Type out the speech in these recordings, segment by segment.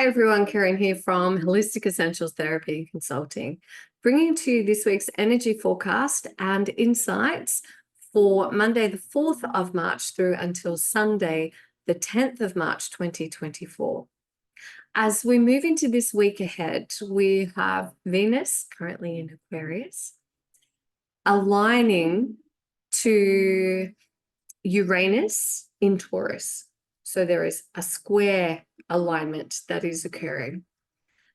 Hi everyone, Kerryn here from Holistic Essentials Therapy Consulting, bringing to you this week's energy forecast and insights for Monday the 4th of March through until Sunday the 10th of March 2024. As we move into this week ahead, we have Venus currently in Aquarius, aligning to Uranus in Taurus. So there is a square alignment that is occurring.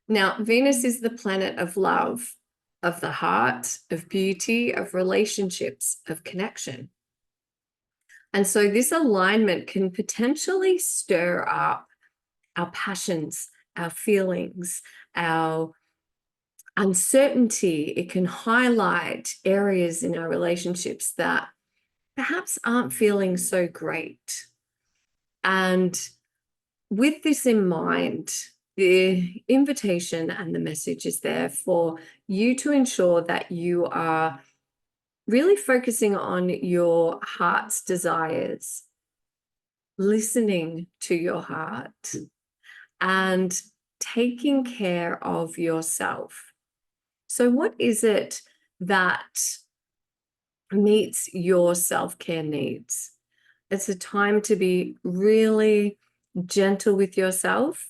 Now, Venus is the planet of love, of the heart, of beauty, of relationships, of connection. And so this alignment can potentially stir up our passions, our feelings, our uncertainty. It can highlight areas in our relationships that perhaps aren't feeling so great. And with this in mind, the invitation and the message is there for you to ensure that you are really focusing on your heart's desires, listening to your heart, and taking care of yourself. So what is it that meets your self-care needs? It's a time to be really gentle with yourself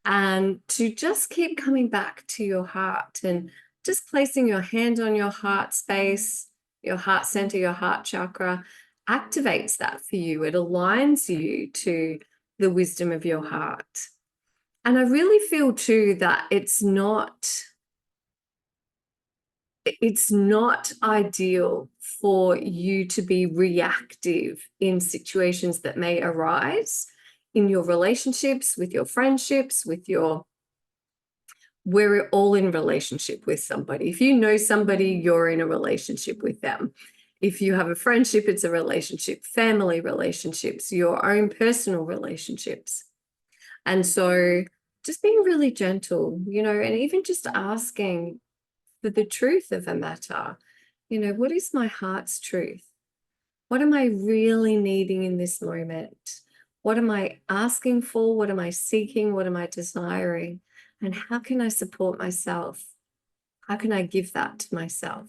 and to just keep coming back to your heart and just placing your hand on your heart space, your heart center, your heart chakra activates that for you. It aligns you to the wisdom of your heart. And I really feel too that it's not ideal for you to be reactive in situations that may arise in your relationships, with your friendships, we're all in relationship with somebody. If you know somebody, you're in a relationship with them. If you have a friendship, it's a relationship, family relationships, your own personal relationships. And so just being really gentle, and even just asking for the truth of a matter. What is my heart's truth? What am I really needing in this moment? What am I asking for? What am I seeking? What am I desiring? And how can I support myself? How can I give that to myself?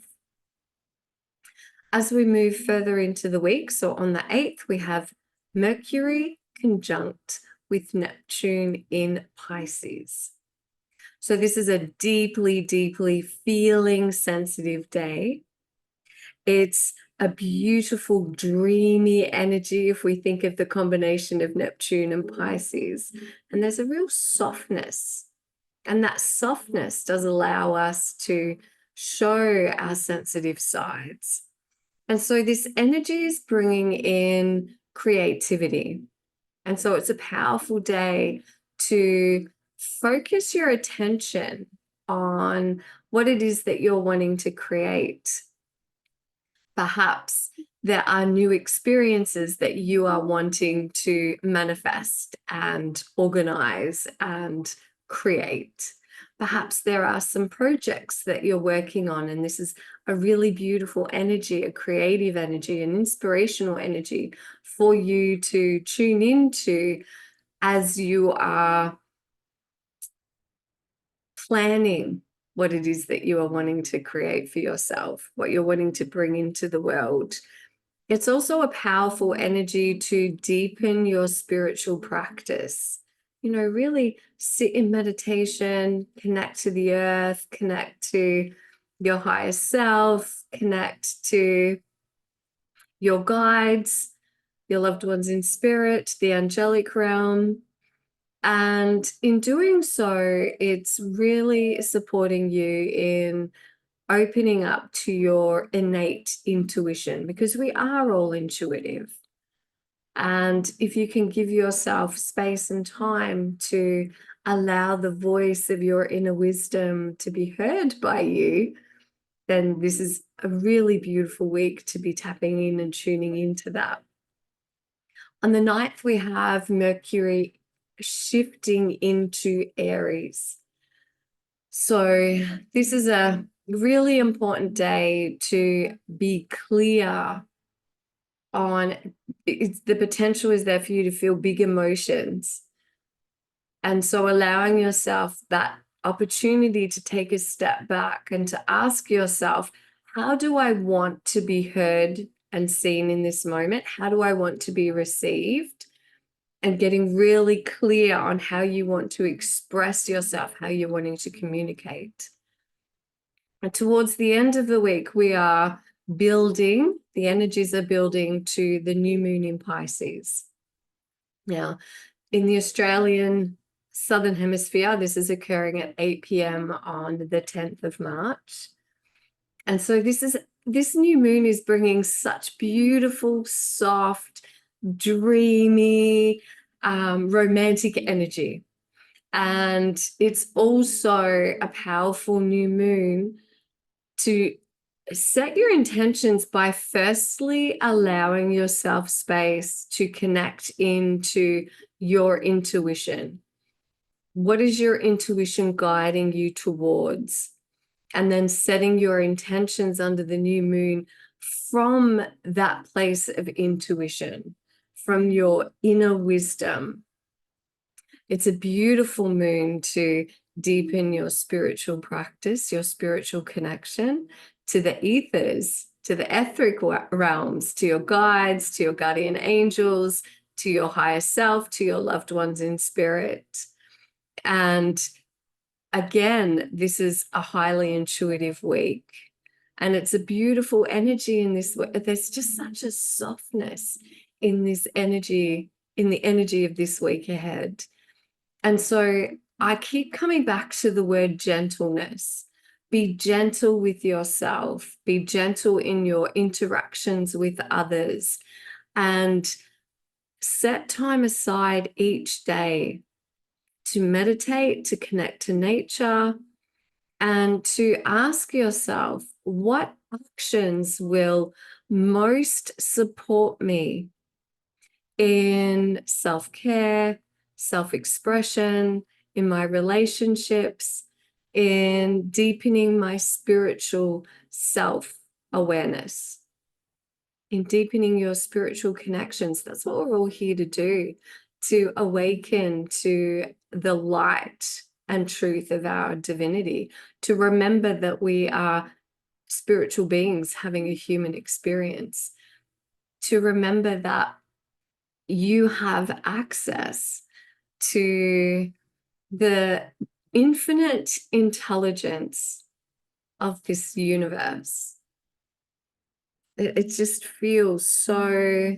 As we move further into the week, so on the 8th, we have Mercury conjunct with Neptune in Pisces. So this is a deeply, deeply feeling sensitive day. It's a beautiful, dreamy energy if we think of the combination of Neptune and Pisces. And there's a real softness. And that softness does allow us to show our sensitive sides. And so this energy is bringing in creativity. And so it's a powerful day to focus your attention on what it is that you're wanting to create. Perhaps there are new experiences that you are wanting to manifest and organize and create. Perhaps there are some projects that you're working on, and this is a really beautiful energy, a creative energy, an inspirational energy for you to tune into as you are planning what it is that you are wanting to create for yourself, what you're wanting to bring into the world. It's also a powerful energy to deepen your spiritual practice. Really sit in meditation, connect to the earth, connect to your higher self, connect to your guides, your loved ones in spirit, the angelic realm. And in doing so, it's really supporting you in opening up to your innate intuition, because we are all intuitive. And if you can give yourself space and time to allow the voice of your inner wisdom to be heard by you, then this is a really beautiful week to be tapping in and tuning into that. On the 9th, we have Mercury shifting into Aries. So this is a really important day to be clear on the potential is there for you to feel big emotions, And so allowing yourself that opportunity to take a step back and to ask yourself, how do I want to be heard and seen in this moment? How do I want to be received? And getting really clear on how you want to express yourself, how you're wanting to communicate. And towards the end of the week, we are building, the energies are building to the new moon in Pisces. Now, in the Australian Southern Hemisphere, this is occurring at 8 p.m. on the 10th of March. And so this new moon is bringing such beautiful, soft, dreamy, romantic energy. And it's also a powerful new moon to set your intentions by firstly allowing yourself space to connect into your intuition. What is your intuition guiding you towards? And then setting your intentions under the new moon from that place of intuition, from your inner wisdom. It's a beautiful moon to deepen your spiritual practice, your spiritual connection to the ethers, to the etheric realms, to your guides, to your guardian angels, to your higher self, to your loved ones in spirit. And again, this is a highly intuitive week. And it's a beautiful energy in this. There's just such a softness in this energy, in the energy of this week ahead. And so I keep coming back to the word gentleness. Be gentle with yourself. Be gentle in your interactions with others. And set time aside each day to meditate, to connect to nature, and to ask yourself, what actions will most support me in self-care, self-expression, in my relationships, in deepening my spiritual self-awareness, in deepening your spiritual connections. That's what we're all here to do, to awaken to the light and truth of our divinity, to remember that we are spiritual beings having a human experience, to remember that you have access to the infinite intelligence of this universe. It just feels so,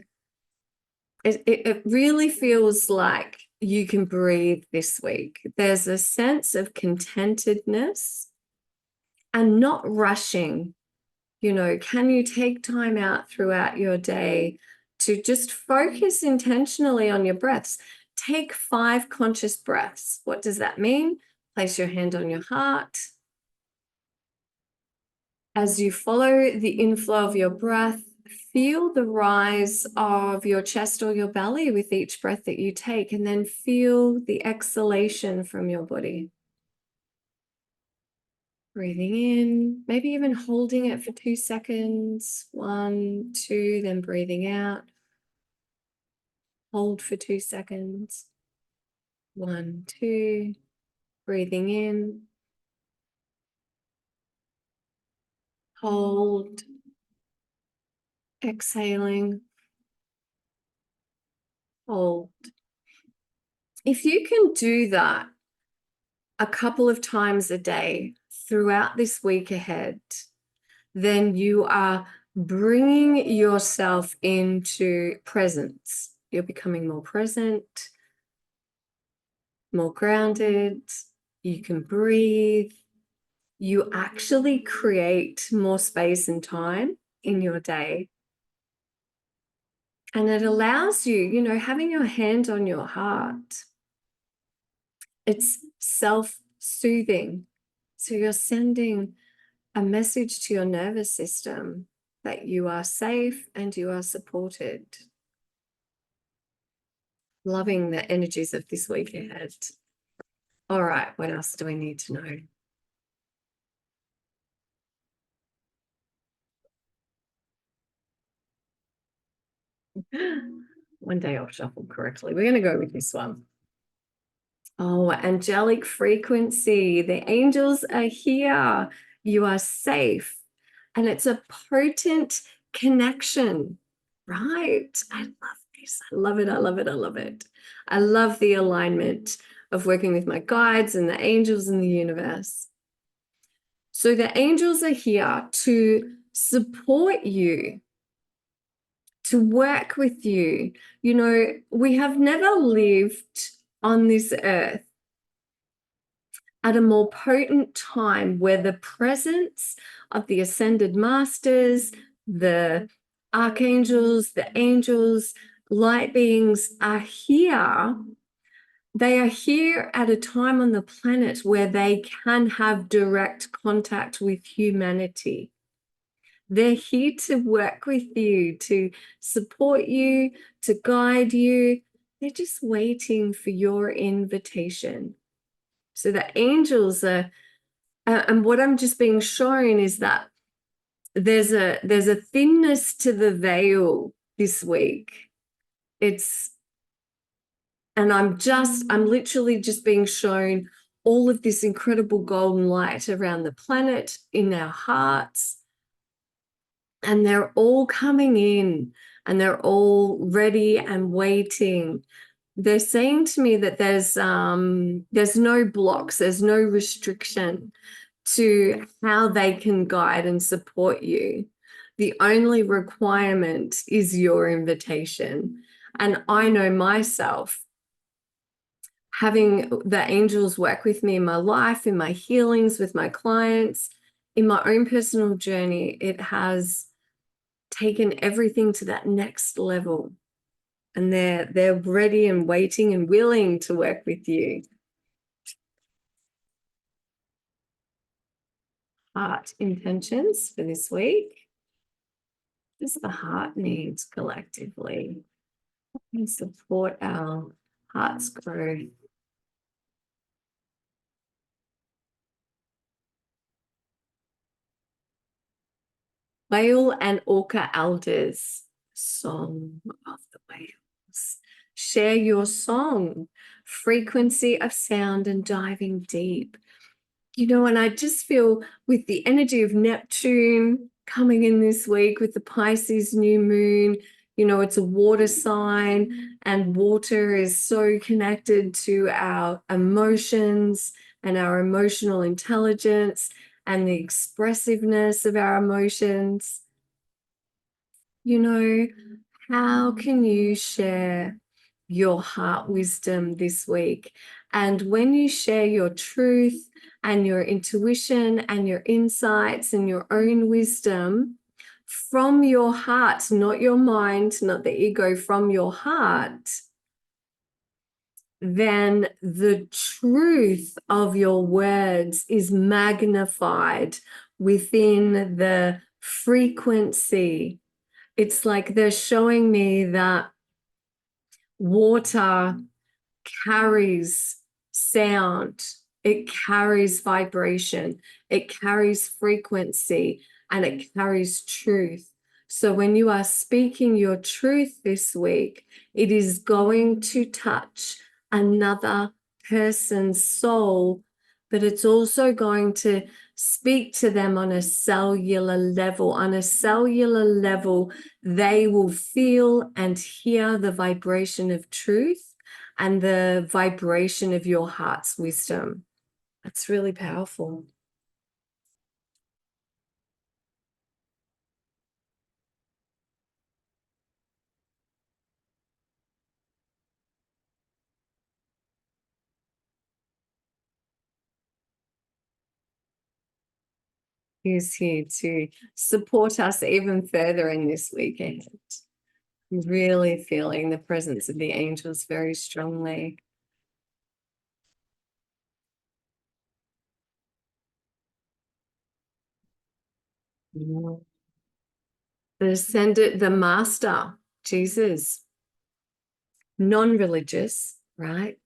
it really feels like you can breathe this week. There's a sense of contentedness and not rushing. You know, can you take time out throughout your day to just focus intentionally on your breaths? Take 5 conscious breaths. What does that mean? Place your hand on your heart. As you follow the inflow of your breath, feel the rise of your chest or your belly with each breath that you take, and then feel the exhalation from your body. Breathing in, maybe even holding it for 2 seconds. 1, 2, then breathing out. Hold for 2 seconds. 1, 2, breathing in. Hold. Exhaling. Hold. If you can do that a couple of times a day throughout this week ahead, then you are bringing yourself into presence. You're becoming more present, more grounded. You can breathe. You actually create more space and time in your day. And it allows you, you know, having your hand on your heart, it's self-soothing. So you're sending a message to your nervous system that you are safe and you are supported. Loving the energies of this week ahead. All right, what else do we need to know? One day I'll shuffle correctly. We're going to go with this one. Oh, angelic frequency. The angels are here. You are safe. And it's a potent connection, right? I love this. I love it. I love it. I love it. I love the alignment of working with my guides and the angels in the universe. So the angels are here to support you, to work with you. You know, we have never lived on this earth at a more potent time where the presence of the ascended masters, the archangels, the angels, light beings are here. They are here at a time on the planet where they can have direct contact with humanity. They're here to work with you, to support you, to guide you. They're just waiting for your invitation. So the angels are, and what I'm just being shown is that there's a thinness to the veil this week. I'm literally just being shown all of this incredible golden light around the planet, in our hearts, and they're all coming in and they're all ready and waiting. They're saying to me that there's no blocks, there's no restriction to how they can guide and support you. The only requirement is your invitation. And I know myself, having the angels work with me in my life, in my healings, with my clients, in my own personal journey, it has taken everything to that next level. And they're ready and waiting and willing to work with you. Heart intentions for this week. What does the heart needs collectively? And support our heart's growth. Whale and orca elders. Song of the whales. Share your song. Frequency of sound and diving deep. You know, and I just feel with the energy of Neptune coming in this week with the Pisces new moon, you know, it's a water sign, and water is so connected to our emotions and our emotional intelligence and the expressiveness of our emotions. You know, how can you share your heart wisdom this week? And when you share your truth and your intuition and your insights and your own wisdom from your heart, not your mind, not the ego, from your heart, then the truth of your words is magnified within the frequency. It's like they're showing me that water carries sound, it carries vibration, it carries frequency, and it carries truth. So when you are speaking your truth this week, it is going to touch another person's soul, but it's also going to speak to them on a cellular level. On a cellular level, they will feel and hear the vibration of truth and the vibration of your heart's wisdom. That's really powerful. He's here to support us even further in this weekend. I'm really feeling the presence of the angels very strongly. The ascended, the master, Jesus, non-religious, right?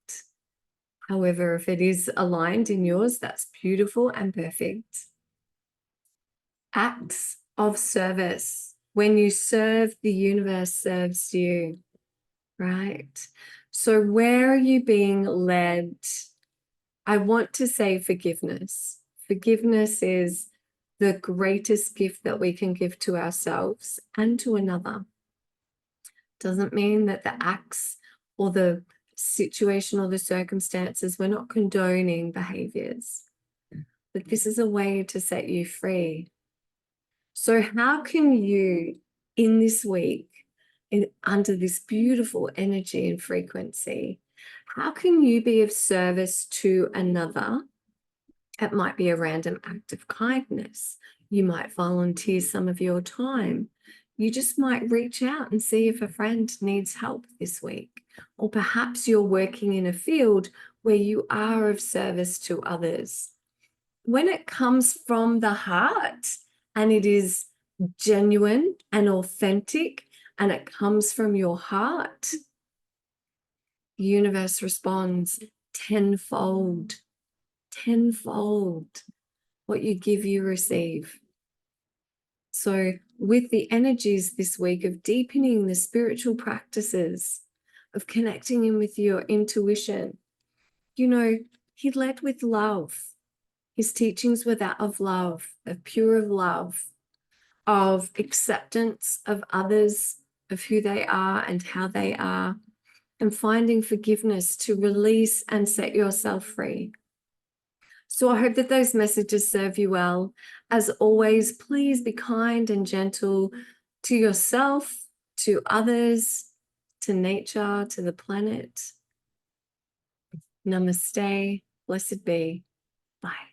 However, if it is aligned in yours, that's beautiful and perfect. Acts of service. When you serve, the universe serves you, right? So where are you being led? I want to say forgiveness. Forgiveness is the greatest gift that we can give to ourselves and to another. Doesn't mean that the acts or the situation or the circumstances, we're not condoning behaviors, but this is a way to set you free. So how can you, in this week, under this beautiful energy and frequency, how can you be of service to another? It might be a random act of kindness. You might volunteer some of your time. You just might reach out and see if a friend needs help this week. Or perhaps you're working in a field where you are of service to others. When it comes from the heart and it is genuine and authentic and it comes from your heart, the universe responds tenfold. What you give, you receive. So with the energies this week of deepening the spiritual practices, of connecting in with your intuition, you know, he led with love. His teachings were that of love, of pure love, of acceptance of others, of who they are and how they are, and finding forgiveness to release and set yourself free. So I hope that those messages serve you well. As always, please be kind and gentle to yourself, to others, to nature, to the planet. Namaste. Blessed be. Bye.